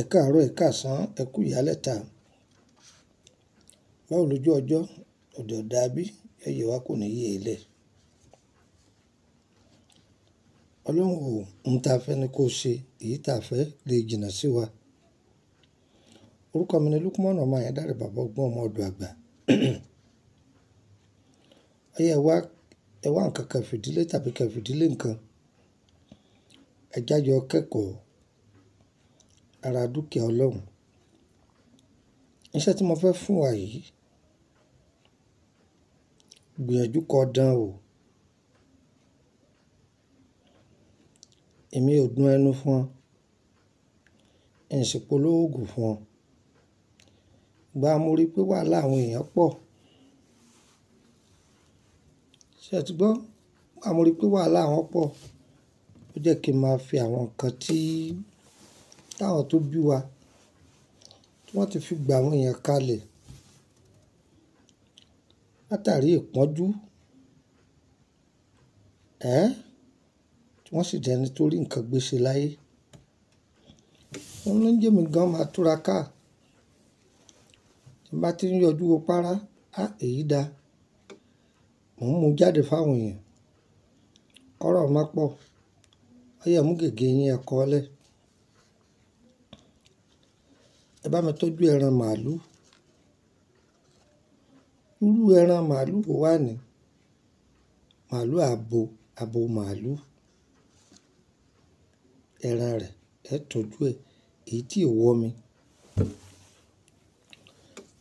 Ẹ káàárọ̀, ẹ káàsán, ẹ kú ìyálẹ̀ta. Báwo lójú ọjọ́? Ọ̀dẹ̀ ọ̀dà bí ẹyẹ wa kò ní yé e lẹ̀. Ọlọ́run ò ohun tá a fẹ́ ni kó ṣe, èyí tá a fẹ́ lè jìnnà sí wa. Orúkọ mi ni Lukman ọmọ Ayédáre bàbá ọgbọ́n ọmọ ọ̀dọ̀ àgbà. Ẹ wá nǹkan kan fìdílé tàbí kan fìdílé nǹkan. Ẹ jájọ kẹ́kọ̀ọ́ ara dúkìá Ọlọ́run. Iṣẹ́ tí mo fẹ́ fún wa yìí, gbìyànjú kó dán o. Èmi ò dún ẹnu fún ọ. Ẹ̀ ń sì polówó ògùn fún ọ. Gba mo rí pé wàhálà àwọn èèyàn pọ̀. Ṣé ẹ ti gbọ́? Gba mo rí pé wàhálà àwọn pọ̀. Ó jẹ́ kí n máa fi àwọn nǹkan táwọn tó bí wa, tí wọ́n ti fi gba àwọn èèyàn kalẹ̀ látàrí ìpọ́njú. Tí wọ́n sì dẹni tó rí nǹkan gbé ṣe láyé. Wọ́n ló ń jẹ́ mi gan máa túra ká. Tí n bá ti ń yọjú wo párá, èyí da. Mò ń mú jáde fáwọn èèyàn. Ọ̀rọ̀ má pọ̀. Ó yẹ mú gègé yín ẹ kọ́ lẹ̀. Ẹ bá mi tọ́jú ẹran màálù. Irú ẹran màálù wo wà ní? Màálù abo màálù. Ẹran rẹ̀ ẹ tọ́jú ẹ̀, èyí tí ò wọ́ mi.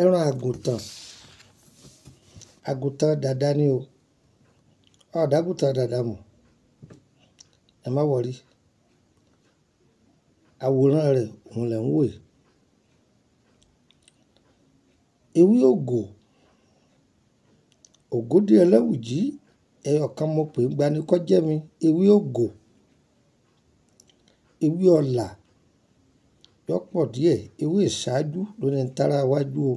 Ẹran àgùntàn dada ni o. Àgùntàn dada mọ̀. Ẹ má wọrí. Àwòrán rẹ̀ òun lẹ̀ ń wò yìí. Ewé ògòdì ẹlẹ́wùjí, ẹyọ kan mo pè é gbani kọ́ jẹ́ mi. Ewé ògò, ewé ọ̀là, yọ́pọ̀ díẹ̀. Ewé ìṣáájú ló ní tara wájú o.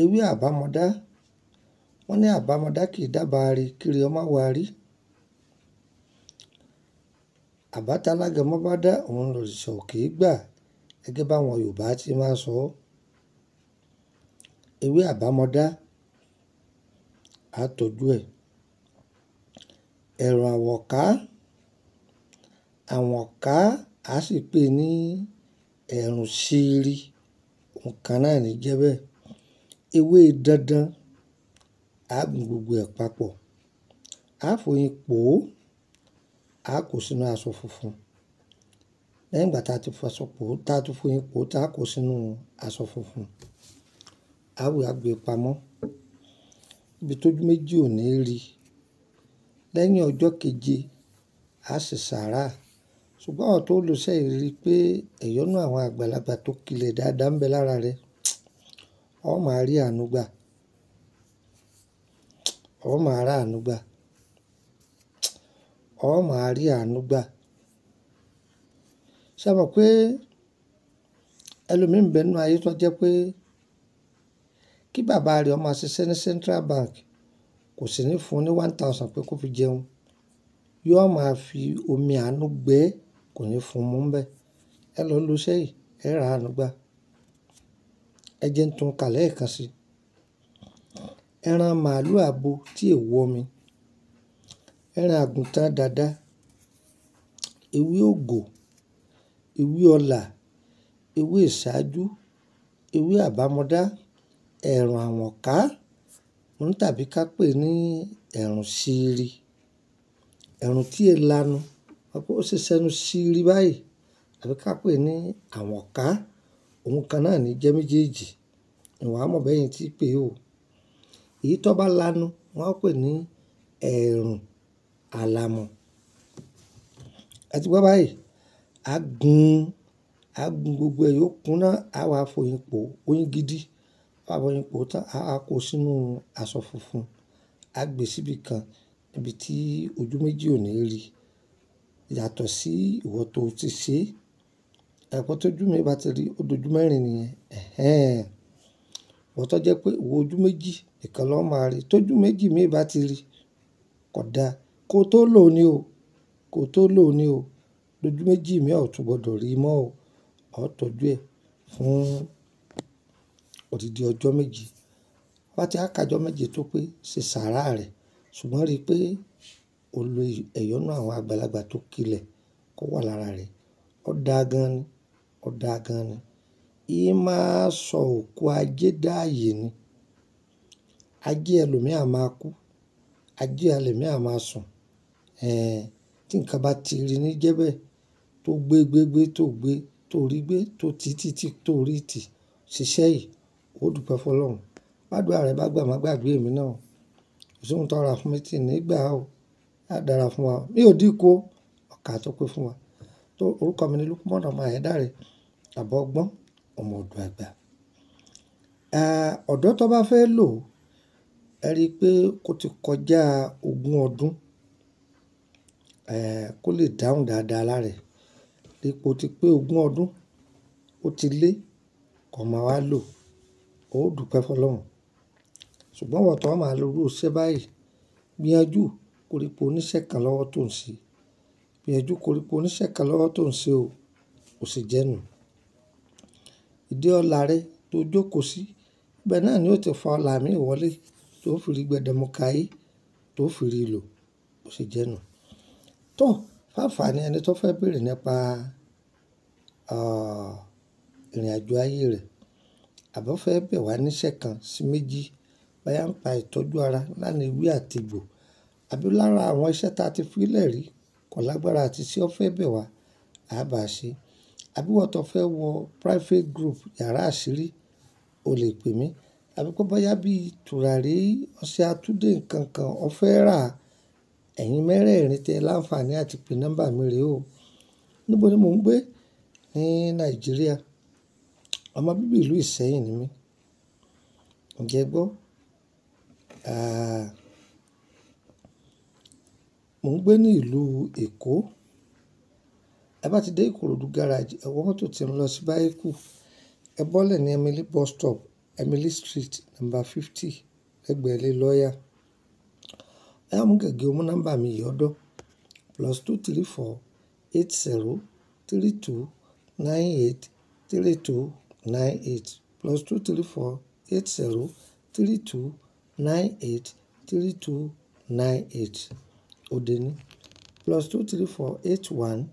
Ewé àbámọ̀dá, wọ́n ní àbámọ̀dá kì í dábàá rí kiri ọmọ wa rí. Àbáta alágẹmọ bá dá òun lòrìṣà òkè gbà, gẹ́gẹ́ báwọn Yorùbá ti máa sọ. Ewé àbámọ̀dá, a tọ́jú ẹ̀. Ẹ̀rùn àwọ̀ká, a sì pè ní ẹ̀rùn ṣíírí. Nǹkan náà ní jẹ́ bẹ́ẹ̀. Ewé dandan, a gbìn gbogbo ẹ̀ papọ̀. A fòyín pò ó, a kó sínú aṣọ funfun. Lẹ́yìn ìgbà tá a ti fọṣọ pò ó, tá a ti fòyín pò ó, tá a kó sínú aṣọ funfun. A wẹ̀ gbé pamọ́. Ibi tójú méjì ò ní rí. Lẹ́yìn ọjọ́ keje, a sì sàárà. Ṣùgbọ́n àwọn tó lò ṣẹ́ rí pé ẹ̀yọ́nú àwọn àgbàlagbà tó kilẹ̀ dáadáa ń bẹ lára rẹ̀. Ó máa rí àánú gbà. Ó máa rà àánú gbà. Ó máa rí àánú gbà. Ṣé ẹ mọ̀ pé ẹlòmíì ń bẹ nínú ayé tó jẹ́ pé kí bàbá rẹ̀ ó máa ṣiṣẹ́ ní Central Bank kò sì ní fún un ní 1,000 pé kó fi jẹun. Yóò máa fi omi àánú gbé, kò ní fún un mú bẹ́ẹ̀. Ẹ lọ lo iṣẹ́ yìí, ẹ rà àánú gbà. Ẹ jẹ́ ń tún kàlẹ̀ kan sí. Ẹran màálù abo tí ò wọ́ mi. Ẹran àgùntàn dada. Ewé ògò, ewé ọ̀là, ewé ìṣáájú, ewé àbámọ̀dá, ẹ̀rùn àwọ̀ká, tàbí ká pè ní ẹ̀rùn ṣíírí. Ẹ̀rùn tí è lanu, ó sì sẹ́nu ṣíírí báyìí. Àbí ká pè ní àwọ̀ká. Òun kan náà ní jẹ́ méjèèjì. Ìwà mọ̀ bẹ́yìn tí pé o. Èyí tó bá lanu, wọ́n pè ní ẹ̀rùn àlàmọ̀. Ẹ ti gbọ́ báyìí? A gun gbogbo ẹ̀ yóò kúnná. A wá fòyín pò, oyin gidi. A fòyín pò tán, a kó sínú aṣọ funfun. A gbé síbi kan níbi tí ojú méjì ò ní rí. Yàtọ̀ sí ìwọ tó ti ṣe. Ẹ̀pọ̀ tó ojú mi bá ti rí, ó dojú mẹ́rin nìyẹn. Ìwọ tó jẹ́ pé ìwọ ojú méjì nìkan ló máa rí. Tójú méjì mi bá ti rí, kò da. Kó tó lò ó ní o. Lójú méjì mi ò tún gbọdọ̀ rí mọ́ o. ó tọ́jú ẹ̀ fún odidi ọjọ́ méje. Wá tí a kájọ́ méje tó pé ṣe sàárà rẹ̀, ṣùgbọ́n rí i pé o lo ẹ̀yọ́nú àwọn àgbàlagbà tó kilẹ̀ kó wà lára rẹ̀. Ó dáa gan ni, ó dáa gan ni. Yìí máa sọ òkú ajé dáàyè ni. Ajé ẹlòmíà máa kú, ajé ẹlòmíà máa sùn. Tí nǹkan bá ti rí ní jẹ́bẹ̀ tó gbé tó rí gbé tó títí tó rí tì ṣiṣẹ́ yìí, ó dúpẹ́ fọlọ́run. Bádùá rẹ̀ bá gbà má gbàgbé èmi náà. Kò sí ohun tó ra fún mi tí ní gbà o. Á dára fún wa. Mi ò dínkù o, ọ̀kà tó pé fún wa. Tó orúkọ mi ni Lukman ọmọ Ayédáre, bàbá ọgbọ́n, ọmọ ọ̀dọ̀ àgbà. Ọ̀dọ́ tó bá fẹ́ lò, ẹ rí i pé kó ti kọjá 20 ọdún, kó lè dáhùn dáadáa lára ẹ̀. Ipò ti pé 20 ọdún, ó ti lé, kó máa wá lò, ó dúpẹ́ fọlọ́run. Ṣùgbọ́n ìwọ tó máa lo irú iṣẹ́ báyìí, gbìyànjú koríko oníṣẹ́ kan lọ́wọ́ tó ń ṣe. Gbìyànjú koríko oníṣẹ́ kan lọ́wọ́ tó ń ṣe o, ó sì jẹ́ nù. Ìdí ọlá rẹ tó jókòó sí, ibẹ̀ náà ni ó ti fa ọlá mi wọlé tó fi rí gbẹdẹmukayé tó fi rí lò, ó sì jẹ́ nù. Tó fáfàní ẹni tó fẹ́ bèèrè nípa ìrìnàjò ayé rẹ̀, àbọ̀ fẹ́ bẹ̀ wá níṣẹ́ kan sí méjì, báyà ń pa ìtọ́jú ara lánàá ewé àti egbò, àbí lára àwọn iṣẹ́ tá a ti fi lẹ̀ rí kò lágbára àti sí ọ fẹ́ bẹ̀ wá, a bá ṣe. Àbí wọ́n tó fẹ́ wọ private group yàrá àṣírí, o lè pè mí. Àbí kó báyà bí tùràrí ọṣẹ àtúndé nǹkan kan o fẹ́ rà, ẹ̀yin mẹ́rẹ̀ẹ̀rin tẹ láǹfààní àti pè nọ́mbà mi rè o. Níbo ni mò ń gbé? Ní Nàìjíríà. Ọmọ bíbí ìlú Ìsẹ́yìn ni mí. Ǹjẹ́ gbọ́? Mò ń gbé ní ìlú Èkó. Ẹ bá ti dé Ìkòròdú garage, ẹ wọ mọ́tò tí ń lọ sí Báyékù. Ẹ bọ́lẹ̀ ní Emily bus stop, Emily Street, number 50, ẹgbẹ̀ẹ́ ilé lọ́yà. Ẹ mú gègé mú nọ́mbà mi yìí ọ̀dọ̀ +234 80 32 98 32 98 +234 80 32 98 32 98. Òde ní +234 81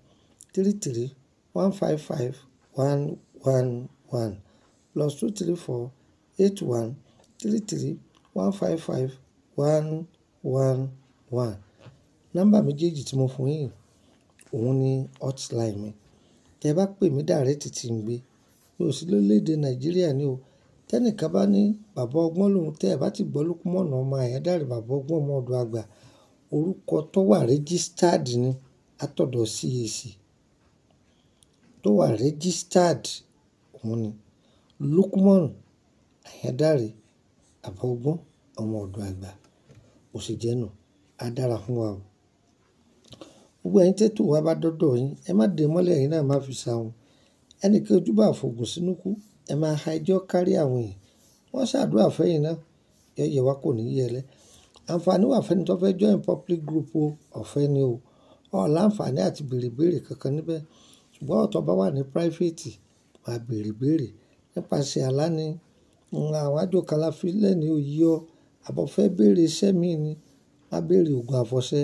33 155 111 +234 81 33 155 111. Nọ́mbà méjèèjì tí mo fún yín, òun ni hotline mi. Tẹ bá pè mí direct tí ń gbé, mi ò sí lórílẹ̀-èdè Nàìjíríà ni o. Tẹ́nìkan bá ní bàbá ọgbọ́n lòun, tẹ́ ẹ bá ti gbọ́ Lukman ọmọ Ayédáre, bàbá ọgbọ́n, ọmọ ọ̀dọ̀ àgbà, orúkọ tó wà registered ni látọ̀dọ̀ CAC. Tó wà registered, òun ni Lukman Ayédáre, bàbá ọgbọ́n, ọmọ ọ̀dọ̀ àgbà, ó sì jẹ́ nù. Á dára fún wa o. Gbogbo ẹ̀yin tètò wa bá dọ́dọ̀ yín, ẹ má dé mọ́lẹ̀ ẹ̀yin náà má fi sahun. Ẹni kí ojú bá fògùn sínú kú, ẹ máa ha ẹjọ́ kárí àwọn èèyàn. Wọ́n ṣàdúrà fẹ́yìn náà, yẹ wá kò ní yẹlẹ́. Àǹfààní wà fẹ́ni tó fẹ́ join public group o, ọ̀fẹ́ ni o. Láǹfààní àti bèèrè kankan níbẹ̀. Ṣùgbọ́n ọ̀tọ̀ bá wà ní private, máa bèèrè. Nípasẹ̀ àlá ni àwọn àjò kan la fi lẹ̀ ní òye ọ. Àbọ̀ fẹ́ bèèrè iṣẹ́ mi ni, má bèèrè ògùn àfọ̀ṣẹ,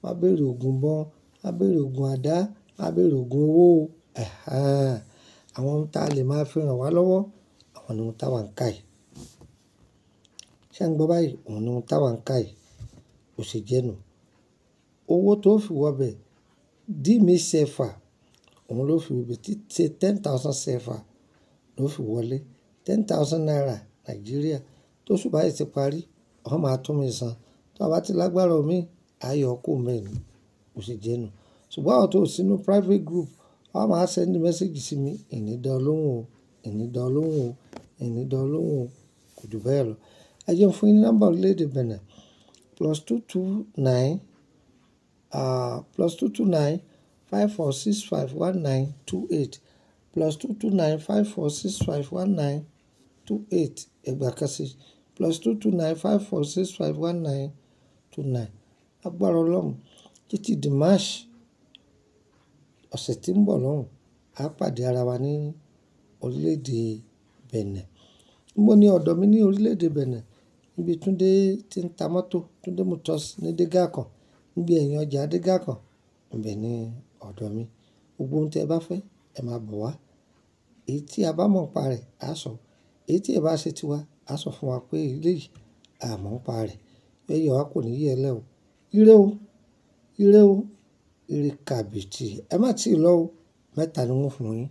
má bèèrè ògùn bọ́n, má bèèrè ògùn àdá, má bèèrè ògùn owó. Àwọn ohun tá a lè máa fi ràn wá lọ́wọ́, àwọn ni ohun táwa ń ká yìí. Ṣé ń gbọ́ báyìí? Òun ni ohun táwa ń ká yìí, ó sì jẹ́ nù. Owó tó fi wọ bẹ̀, dí sefa, òun ló fi wọ bẹ̀ tí ṣe 10,000 sefa ló fi wọlé. 10,000 naira Nàìjíríà tó ṣùgbọ́n àìsí parí, ó máa tún mi san. Tó bá ti lágbára omi, ayọ̀ kò mẹ́rin, ó sì jẹ́ nù. Ṣùgbọ́n àwọn tó sínú private group, wọ́n máa send message sí mi, ìní dá lóhùn o, ìní dá lóhùn o, ìní dá lóhùn o, kò jù bẹ́ẹ̀ lọ. Ẹ jẹ́ fún yín nọ́mbà orílẹ̀-èdè Benin, +229 54651928 +229 54651928. Ẹgbàá kan sí +229 54651929. Agbára Ọlọ́run títí di March ọ̀sẹ̀ tí ń bọ̀ lọ́hùn, a pàdé ara wa ní orílẹ̀-èdè Benin. Níbo ni ọ̀dọ̀ mi ní orílẹ̀-èdè Benin? Níbi Túndé tí ń ta mọ́tò, Túndé Motors ní Dégàkàn, níbi ẹ̀yìn ọjà Dégàkàn. Ibẹ̀ ni ọ̀dọ̀ mi. Gbogbo ohun tí ẹ bá fẹ́, ẹ máa bọ̀ wá. Èyí tí a bá mọ̀ nípa rẹ̀, á sọ. Èyí tí ẹ bá ṣe tiwa, á sọ fún wa pé eléyìí a mọ̀ nípa rẹ̀. Ẹyẹ wa kò ní yẹ ẹ lẹ́ o. Ire o, ire o, ire kàbìtì. Ẹ má tíì lọ o. Mẹ́ta ni wọ́n fún yín.